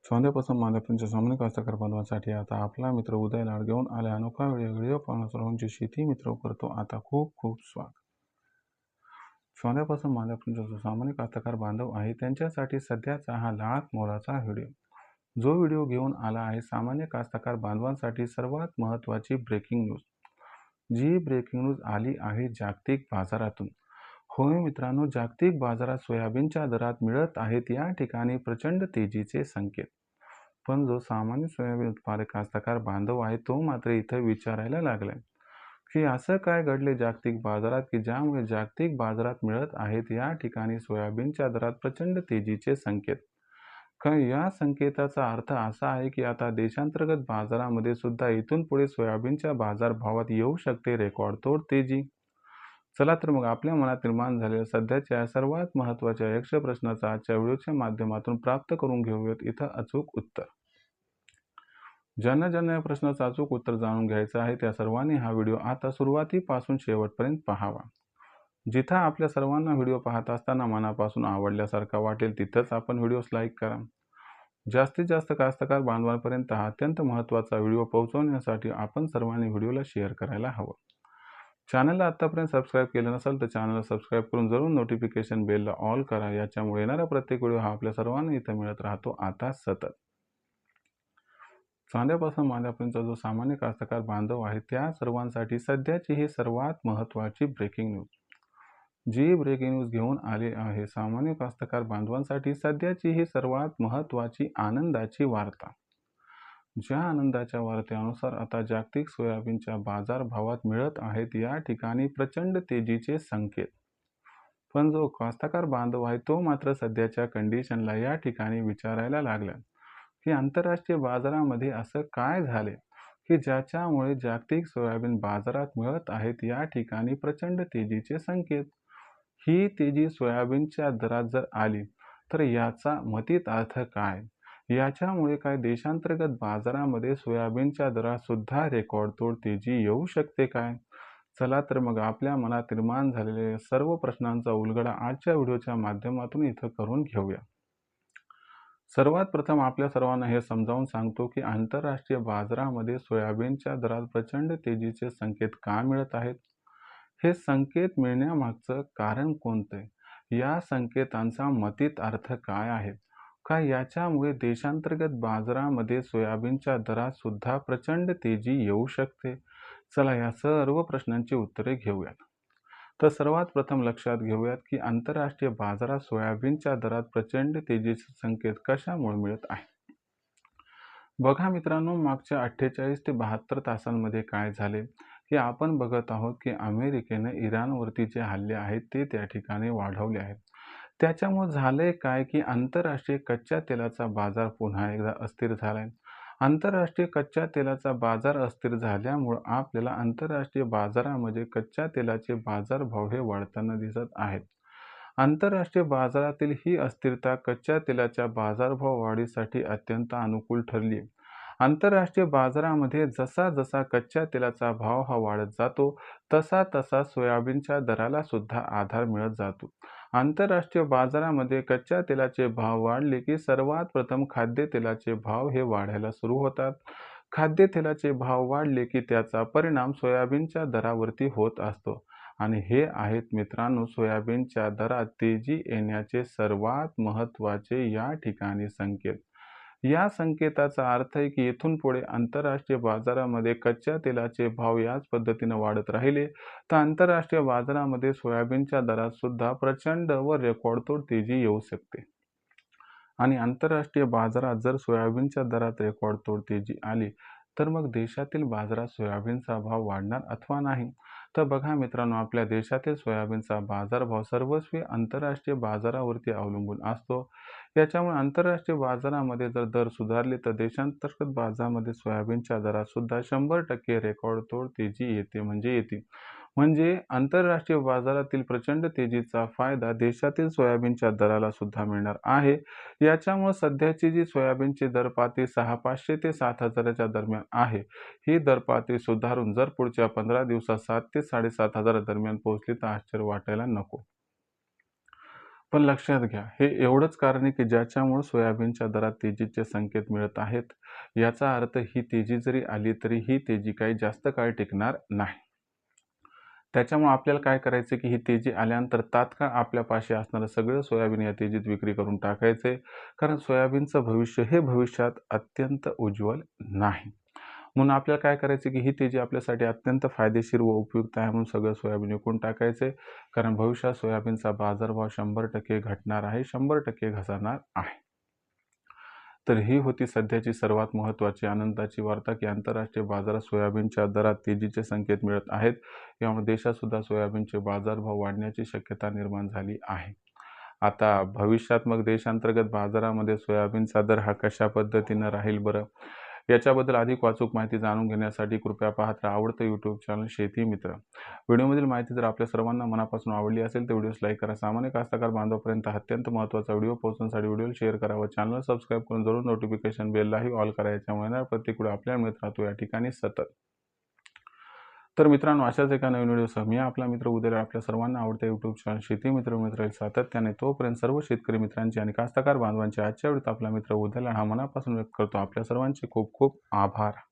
सोन्यापासून मालापर्यंतच्या सामान्य कास्तकार बांधवांसाठी आता आपला मित्र उदय लाड घेऊन आले अनोखा व्हिडिओ पाहून सर्वांची शेती मित्र करतो आता खूप खूप स्वागत. सोन्यापासून मालापर्यंत जो सामान्य कास्तकार बांधव आहे त्यांच्यासाठी सध्याचा हा लाख मोलाचा व्हिडिओ. जो व्हिडिओ घेऊन आला आहे सामान्य कास्तकार बांधवांसाठी सर्वात महत्त्वाची ब्रेकिंग न्यूज. जी ब्रेकिंग न्यूज आली आहे जागतिक बाजारातून. होय मित्रांनो, जागतिक बाजारात सोयाबीनच्या दरात मिळत आहेत या ठिकाणी प्रचंड तेजीचे संकेत. पण जो सामान्य सोयाबीन उत्पादक कास्तकार बांधव आहे तो मात्र इथं विचारायला लागलाय की असं काय घडले जागतिक बाजारात की ज्यामुळे जागतिक बाजारात मिळत आहेत या ठिकाणी सोयाबीनच्या दरात प्रचंड तेजीचे संकेत. काय या संकेताचा अर्थ असा आहे की आता देशांतर्गत बाजारामध्ये सुद्धा इथून पुढे सोयाबीनच्या बाजारभावात येऊ शकते रेकॉर्डतोड तेजी. चला तर मग आपल्या मनात निर्माण झालेल्या सध्याच्या सर्वात महत्त्वाच्या यक्ष प्रश्नाचा आजच्या व्हिडिओच्या माध्यमातून प्राप्त करून घेऊयात इथं अचूक उत्तर. ज्यांना ज्यांना या प्रश्नाचं अचूक उत्तर जाणून घ्यायचं आहे त्या सर्वांनी हा व्हिडिओ आता सुरुवातीपासून शेवटपर्यंत पाहावा. जिथं आपल्या सर्वांना व्हिडिओ पाहत असताना मनापासून आवडल्यासारखा वाटेल तिथंच आपण व्हिडिओस लाईक करा. जास्तीत जास्त कास्तकार बांधवांपर्यंत हा अत्यंत महत्त्वाचा व्हिडिओ पोहोचवण्यासाठी आपण सर्वांनी व्हिडिओला शेअर करायला हवं. चॅनलला आत्तापर्यंत सबस्क्राईब केलं नसेल तर चॅनलला सबस्क्राईब करून जरूर नोटिफिकेशन बेलला ऑल करा. याच्यामुळे येणारा प्रत्येक व्हिडिओ हा आपल्या सर्वांना इथं मिळत राहतो आता सतत. चांद्यापासून मांद्यापर्यंतचा जो सामान्य कास्तकार बांधव आहे त्या सर्वांसाठी सध्याची ही सर्वात महत्त्वाची ब्रेकिंग न्यूज. जी ब्रेकिंग न्यूज घेऊन आली आहे सामान्य कास्तकार बांधवांसाठी सध्याची ही सर्वात महत्त्वाची आनंदाची वार्ता. ज्या आनंदाच्या वार्तेनुसार आता जागतिक सोयाबीनच्या बाजारभावात मिळत आहेत या ठिकाणी प्रचंड तेजीचे संकेत. पण जो कास्तकार बांधव आहे तो मात्र सध्याच्या कंडिशनला या ठिकाणी विचारायला लागला की आंतरराष्ट्रीय बाजारामध्ये असं काय झाले की ज्याच्यामुळे जागतिक सोयाबीन बाजारात मिळत आहेत या ठिकाणी प्रचंड तेजीचे संकेत. ही तेजी सोयाबीनच्या दरात जर आली तर याचा मतीत अर्थ काय? याच्यामुळे काय देशांतर्गत बाजारामध्ये सोयाबीनच्या दरात सुद्धा रेकॉर्डतोड तेजी येऊ शकते काय? चला तर मग आपल्या मनात निर्माण झालेल्या सर्व प्रश्नांचा उलगडा आजच्या व्हिडिओच्या माध्यमातून इथं करून घेऊया. सर्वात प्रथम आपल्या सर्वांना हे समजावून सांगतो की आंतरराष्ट्रीय बाजारामध्ये सोयाबीनच्या दरात प्रचंड तेजीचे संकेत का मिळत आहेत. हे संकेत मिळण्यामागचं कारण कोणते? या संकेतांचा मतीत अर्थ काय आहे? का याच्यामुळे देशांतर्गत बाजारामध्ये सोयाबीनच्या दरात सुद्धा प्रचंड तेजी येऊ शकते? चला या सर्व प्रश्नांची उत्तरे घेऊयात. तर सर्वात प्रथम लक्षात घेऊयात की आंतरराष्ट्रीय बाजारात सोयाबीनच्या दरात प्रचंड तेजीचे संकेत कशामुळे मिळत आहे. बघा मित्रांनो, मागच्या 48 ते 72 तासांमध्ये काय झाले की आपण बघत आहोत की अमेरिकेने इराणवरती जे हल्ले आहेत ते त्या ठिकाणी वाढवले आहेत. त्याच्यामुळे झालंय काय की आंतरराष्ट्रीय कच्च्या तेलाचा बाजार पुन्हा एकदा अस्थिर झालाय. आंतरराष्ट्रीय कच्च्या तेलाचा बाजार अस्थिर झाल्यामुळं आपल्याला आंतरराष्ट्रीय बाजारामध्ये कच्च्या तेलाचे बाजारभाव हे वाढताना दिसत आहेत. आंतरराष्ट्रीय बाजारातील ही अस्थिरता कच्च्या तेलाच्या बाजारभाव वाढीसाठी अत्यंत अनुकूल ठरली. आंतरराष्ट्रीय बाजारामध्ये जसा जसा कच्च्या तेलाचा भाव हा वाढत जातो तसा तसा सोयाबीनच्या दराला सुद्धा आधार मिळत जातो. आंतरराष्ट्रीय बाजारामध्ये कच्च्या तेलाचे भाव वाढले की सर्वात प्रथम खाद्यतेलाचे भाव हे वाढायला सुरू होतात. खाद्यतेलाचे भाव वाढले की त्याचा परिणाम सोयाबीनच्या दरावरती होत असतो आणि हे आहेत मित्रांनो सोयाबीनच्या दरात तेजी येण्याचे सर्वात महत्त्वाचे या ठिकाणी संकेत. या संकेताचा अर्थ आहे की इथून पुढे आंतरराष्ट्रीय बाजारामध्ये कच्च्या तेलाचे भाव याच पद्धतीने वाढत राहिले तर आंतरराष्ट्रीय बाजारामध्ये सोयाबीनच्या दरात सुद्धा प्रचंड व रेकॉर्डतोड तेजी येऊ शकते. आणि आंतरराष्ट्रीय बाजारात जर सोयाबीनच्या दरात रेकॉर्डतोड तेजी आली तर मग देशातील बाजारात सोयाबीनचा भाव वाढणार अथवा नाही. तर बघा मित्रांनो, आपल्या देशातील सोयाबीनचा बाजारभाव सर्वस्वी आंतरराष्ट्रीय बाजारावरती अवलंबून असतो. याच्यामुळे आंतरराष्ट्रीय बाजारामध्ये जर दर सुधारले तर देशांतर्गत बाजारामध्ये सोयाबीनच्या दरात सुद्धा 100% रेकॉर्डतोड तेजी येते. म्हणजे आंतरराष्ट्रीय बाजारातील प्रचंड तेजीचा फायदा देशातील सोयाबीनच्या दराला सुद्धा मिळणार आहे. याच्यामुळे सध्याची जी सोयाबीनची दरपातळी 6,500 ते 7,000च्या दरम्यान आहे ही दरपातळी सुधारून जर पुढच्या 15 दिवसात 7,000 ते 7,500 दरम्यान पोहोचली तर आश्चर्य वाटायला नको. पण लक्षात घ्या, हे एवढंच कारण आहे की ज्याच्यामुळे सोयाबीनच्या दरात तेजीचे संकेत मिळत आहेत. याचा अर्थ ही तेजी जरी आली तरी ही तेजी काही जास्त काळ टिकणार नाही. त्याच्यामुळे आपल्याला काय करायचं की ही तेजी आल्यानंतर तात्काळ आपल्यापाशी असणारं सगळं सोयाबीन या तेजीत विक्री करून टाकायचे. कारण सोयाबीनचं भविष्य हे भविष्यात अत्यंत उज्ज्वल नाही. म्हणून आपल्याला काय करायचं की ही तेजी आपल्यासाठी अत्यंत फायदेशीर व उपयुक्त आहे म्हणून सगळं सोयाबीन विकून टाकायचे. कारण भविष्यात सोयाबीनचा बाजारभाव 100% घटणार आहे, 100% घसरणार आहे. तर ही होती सध्याची सर्वात महत्त्वाची आनंदाची वार्ता की आंतरराष्ट्रीय बाजारात सोयाबीनच्या दरात तेजीचे संकेत मिळत आहेत. यामुळे देशातसुद्धा सोयाबीनचे बाजारभाव वाढण्याची शक्यता निर्माण झाली आहे. आता भविष्यात मग देशांतर्गत बाजारामध्ये सोयाबीनचा दर हा कशा पद्धतीनं राहील बरं? याच्याबद्दल अधिक अचूक माहिती जाणून घेण्यासाठी कृपया पाहत राहा आवडतं यूट्यूब चॅनल शेती मित्र. व्हिडिओमधील माहिती जर आपल्या सर्वांना मनापासून आवडली असेल तर व्हिडिओस लाईक करा. सामान्य कास्तकार बांधवांपर्यंत अत्यंत महत्त्वाचा व्हिडिओ पोहोचवण्यासाठी व्हिडिओला शेअर करा व चॅनल सबस्क्राईब करून जरूर नोटिफिकेशन बेललाही ऑल करा. याच्यामुळे प्रत्येक व्हिडिओ आपल्याला मिळत राहतो या ठिकाणी सतत. तर मित्रांनो, अशाच एका नवीन व्हिडिओसह मी आपला मित्र उद्या आपल्या सर्वांना आवडते यूट्यूब चॅनल शेती मित्र सातत्याने. तोपर्यंत सर्व शेतकरी मित्रांची आणि कास्तकार बांधवांची आजच्या वेळेत आपला मित्र उद्याला हा मनापासून व्यक्त करतो. आपल्या सर्वांचे खूप खूप आभार.